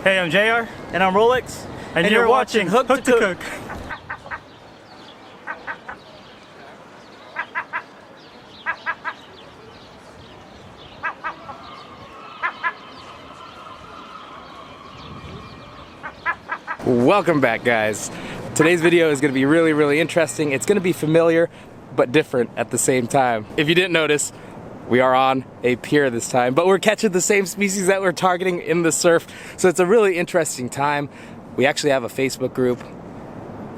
Hey, I'm JR. And I'm Rolex. And you're watching Hook to Cook. Welcome back, guys. Today's video is going to be really interesting. It's going to be familiar but different at the same time. If you didn't notice, we are on a pier this time, but we're catching the same species that we're targeting in the surf. So it's a really interesting time. We actually have a Facebook group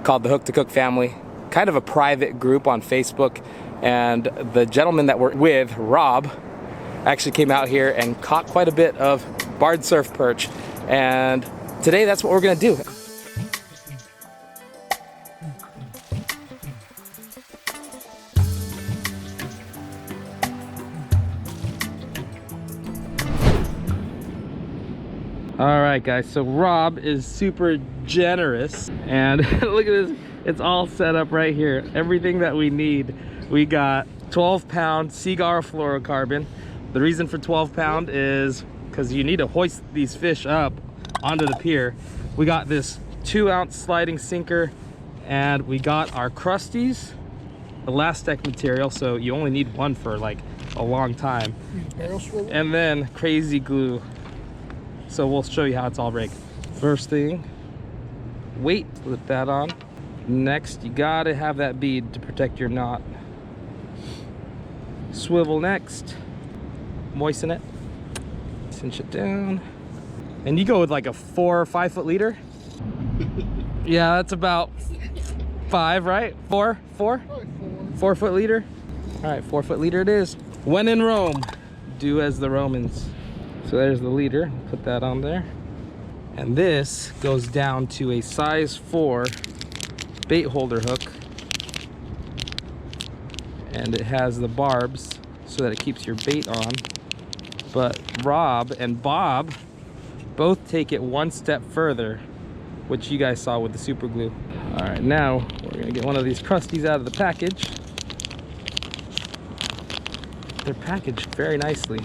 called the Hook to Cook family, kind of a private group on Facebook. And the gentleman that we're with, Rob, actually came out here and caught quite a bit of barred surf perch. And today that's what we're gonna do. All right, guys, so Rob is super generous, and look at this, it's all set up right here. Everything that we need. We got 12-pound Seaguar fluorocarbon. The reason for 12-pound is because you need to hoist these fish up onto the pier. We got this 2-ounce sliding sinker, and we got our Crusteaz elastic material, so you only need one for like a long time. And then crazy glue. So we'll show you how it's all rigged. First thing, weight, slip that on. Next, you gotta have that bead to protect your knot. Swivel next, moisten it, cinch it down. And you go with like a 4 or 5 foot leader. Yeah, that's about 5, right? 4 foot leader. All right, 4 foot leader it is. When in Rome, do as the Romans. So there's the leader, put that on there. And this goes down to a size 4 bait holder hook. And it has the barbs so that it keeps your bait on. But Rob and Bob both take it one step further, which you guys saw with the super glue. All right, now we're gonna get one of these Crusteaz out of the package. They're packaged very nicely.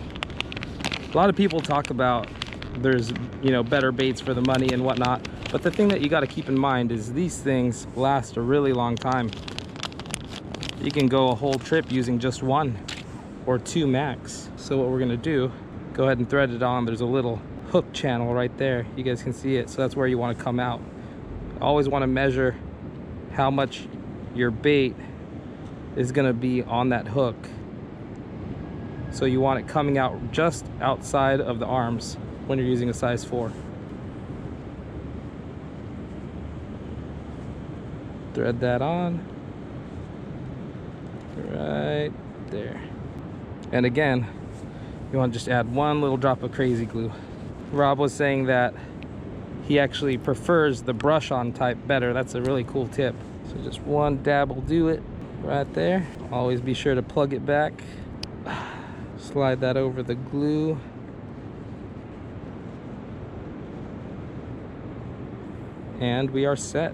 A lot of people talk about there's, you know, better baits for the money and whatnot, but the thing that you got to keep in mind is these things last a really long time. You can go a whole trip using just 1 or 2 max. So what we're gonna do, go ahead and thread it on. There's a little hook channel right there, you guys can see it, so that's where you want to come out. Always want to measure how much your bait is going to be on that hook. So you want it coming out just outside of the arms when you're using a size 4. Thread that on right there. And again, you want to just add 1 little drop of crazy glue. Rob was saying that he actually prefers the brush on type better. That's a really cool tip. So just 1 dab will do it right there. Always be sure to plug it back. Slide that over the glue. And we are set.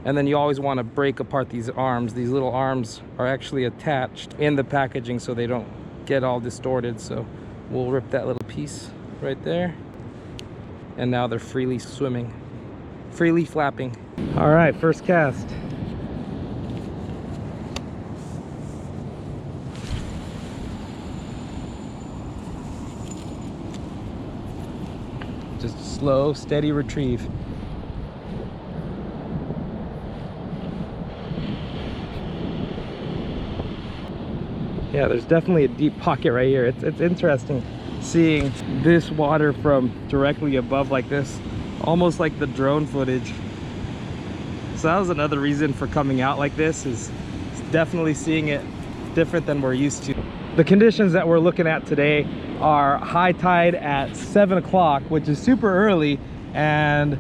And then you always want to break apart these arms. These little arms are actually attached in the packaging so they don't get all distorted. So we'll rip that little piece right there. And now they're freely swimming, freely flapping. All right, first cast. Just slow, steady retrieve. Yeah, there's definitely a deep pocket right here. It's interesting seeing this water from directly above like this, almost like the drone footage. So that was another reason for coming out like this, is definitely seeing it different than we're used to. The conditions that we're looking at today are high tide at 7 o'clock, which is super early, and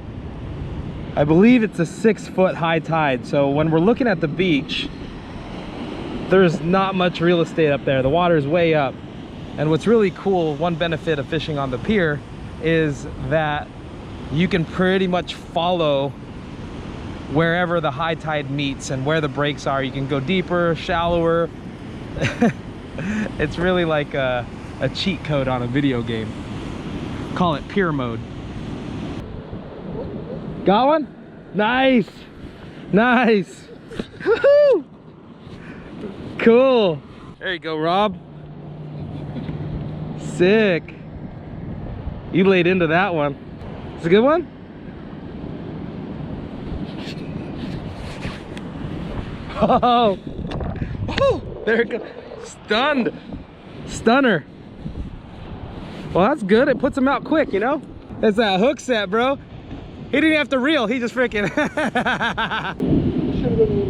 I believe it's a 6-foot high tide. So when we're looking at the beach, there's not much real estate up there. The water is way up. And what's really cool, one benefit of fishing on the pier, is that you can pretty much follow wherever the high tide meets and where the breaks are. You can go deeper, shallower. It's really like a cheat code on a video game. Call it pier mode. Got one? Nice. Nice. Woohoo! Cool. There you go, Rob. Sick. You laid into that one. It's a good one? Oh, oh, there it goes. Stunned. Stunner. Well, that's good. It puts him out quick, you know? That's that hook set, bro. He didn't have to reel. He just freaking. Should have been a little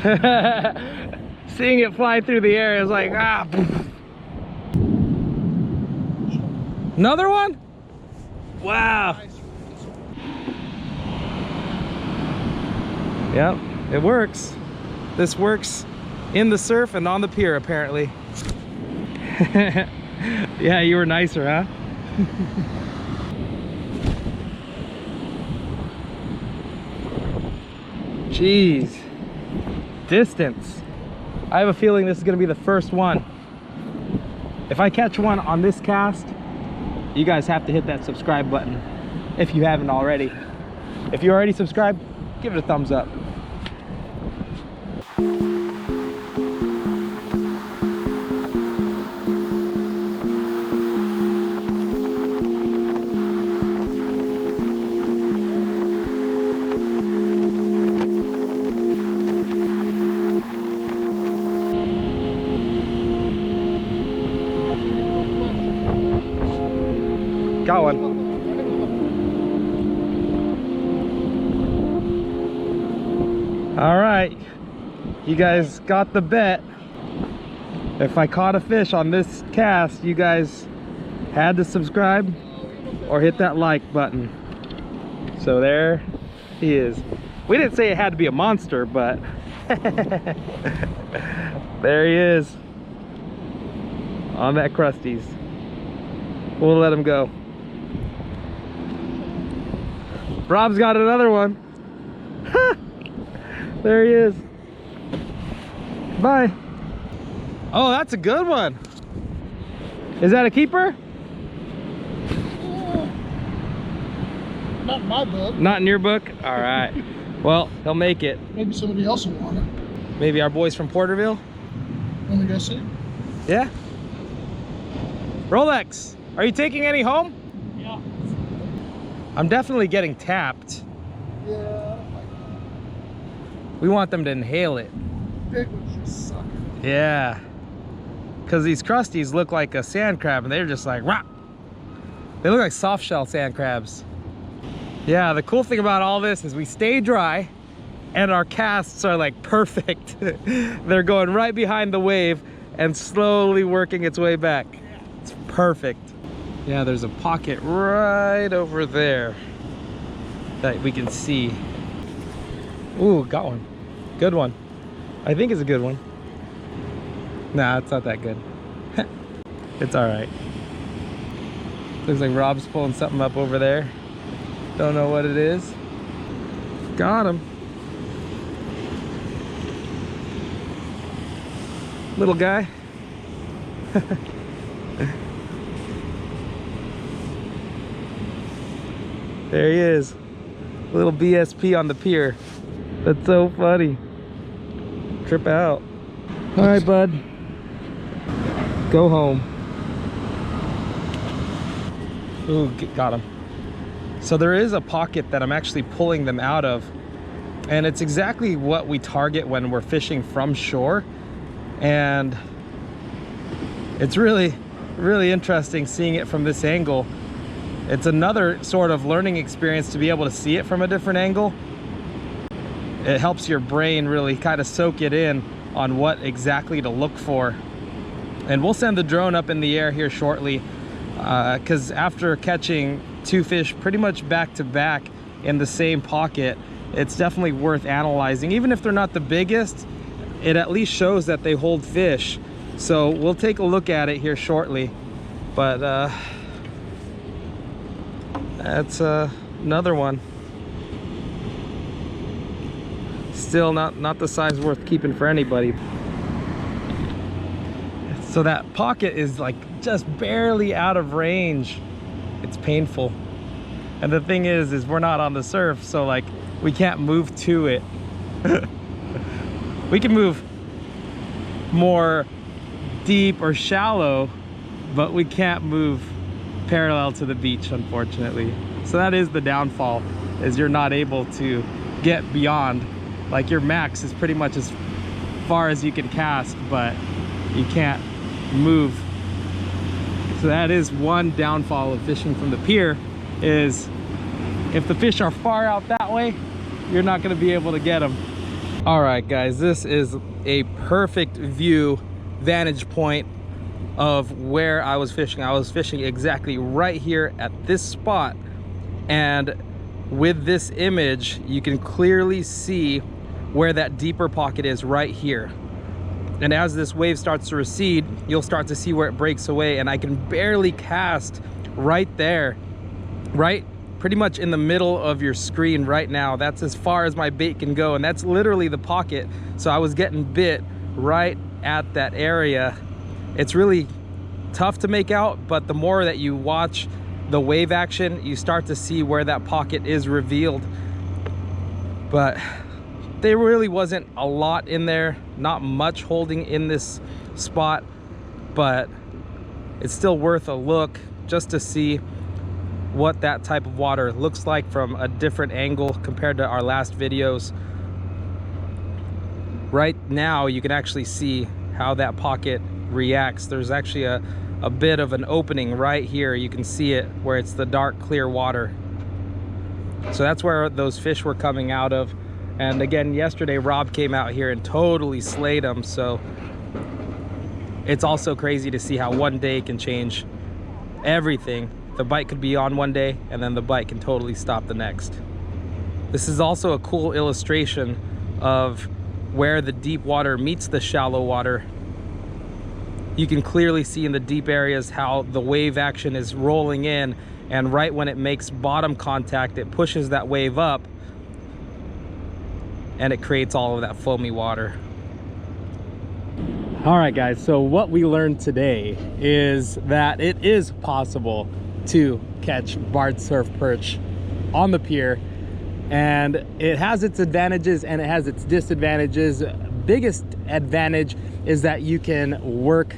nicer. Seeing it fly through the air is like, ah. Another one? Wow. Yep, it works. This works in the surf and on the pier, apparently. Yeah, you were nicer, huh? Jeez. Distance. I have a feeling this is gonna be the first one. If I catch one on this cast, you guys have to hit that subscribe button if you haven't already. If you already subscribed, give it a thumbs up. Got one. All right, you guys got the bet. If I caught a fish on this cast, you guys had to subscribe or hit that like button. So there he is. We didn't say it had to be a monster, but there he is on that Crusteaz. We'll let him go. Rob's got another one. There he is. Bye. Oh, that's a good one. Is that a keeper? Not in my book. Not in your book? All right. Well, he'll make it. Maybe somebody else will want it. Maybe our boys from Porterville? Let me go see. Yeah. Rolex, are you taking any home? Yeah. I'm definitely getting tapped. Yeah. We want them to inhale it. Big ones just suck. Yeah. Because these Crusteaz look like a sand crab and they're just like, rah! They look like soft shell sand crabs. Yeah, the cool thing about all this is we stay dry and our casts are like perfect. They're going right behind the wave and slowly working its way back. It's perfect. Yeah, there's a pocket right over there that we can see. Ooh, got one. Good one. I think it's a good one. Nah, it's not that good. It's all right. Looks like Rob's pulling something up over there. Don't know what it is. Got him. Little guy. There he is. Little BSP on the pier. That's so funny. Trip out. All right, bud. Go home. Ooh, got him. So there is a pocket that I'm actually pulling them out of, and it's exactly what we target when we're fishing from shore. And it's really, really interesting seeing it from this angle. It's another sort of learning experience to be able to see it from a different angle. It helps your brain really kind of soak it in on what exactly to look for. And we'll send the drone up in the air here shortly, because after catching two fish pretty much back to back in the same pocket, it's definitely worth analyzing. Even if they're not the biggest, it at least shows that they hold fish. So we'll take a look at it here shortly. But that's another one. Still not the size worth keeping for anybody. So that pocket is like just barely out of range. It's painful. And the thing is we're not on the surf, so like we can't move to it. We can move more deep or shallow, but we can't move parallel to the beach, unfortunately. So that is the downfall, is you're not able to get beyond. Like your max is pretty much as far as you can cast, but you can't move. So that is one downfall of fishing from the pier, is if the fish are far out that way, you're not going to be able to get them. All right guys, this is a perfect view, vantage point of where I was fishing. I was fishing exactly right here at this spot, and with this image you can clearly see where that deeper pocket is right here. And as this wave starts to recede, you'll start to see where it breaks away, and I can barely cast right there, right pretty much in the middle of your screen right now. That's as far as my bait can go, and that's literally the pocket. So I was getting bit right at that area. It's really tough to make out, but the more that you watch the wave action, you start to see where that pocket is revealed. But there really wasn't a lot in there, not much holding in this spot, but it's still worth a look just to see what that type of water looks like from a different angle compared to our last videos. Right now you can actually see how that pocket reacts. There's actually a bit of an opening right here. You can see it where it's the dark clear water. So that's where those fish were coming out of. And again, yesterday Rob came out here and totally slayed them. So it's also crazy to see how one day can change everything. The bite could be on one day and then the bite can totally stop the next. This is also a cool illustration of where the deep water meets the shallow water. You can clearly see in the deep areas how the wave action is rolling in, and right when it makes bottom contact, it pushes that wave up and it creates all of that foamy water. All right guys, so what we learned today is that it is possible to catch barred surf perch on the pier, and it has its advantages and it has its disadvantages. Biggest advantage is that you can work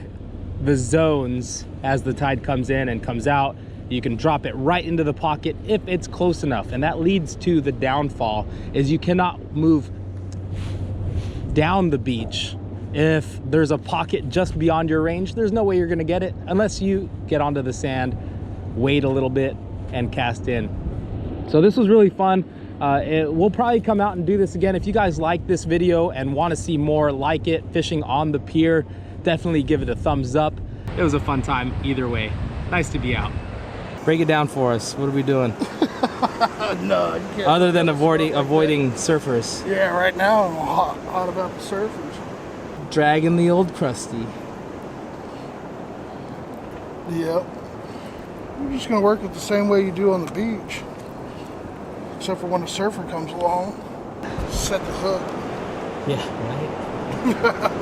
the zones as the tide comes in and comes out. You can drop it right into the pocket if it's close enough, and that leads to the downfall, is you cannot move down the beach. If there's a pocket just beyond your range, there's no way you're gonna get it unless you get onto the sand, wait a little bit, and cast in. So this was really fun. We'll probably come out and do this again. If you guys like this video and want to see more like it, fishing on the pier, definitely give it a thumbs up. It was a fun time either way. Nice to be out. Break it down for us. What are we doing? No, you can't. Other than avoiding surfers. Yeah, right now I'm hot about the surfers. Dragging the old Crusty. Yep. You're just gonna work it the same way you do on the beach, except for when a surfer comes along, set the hook. Yeah, right.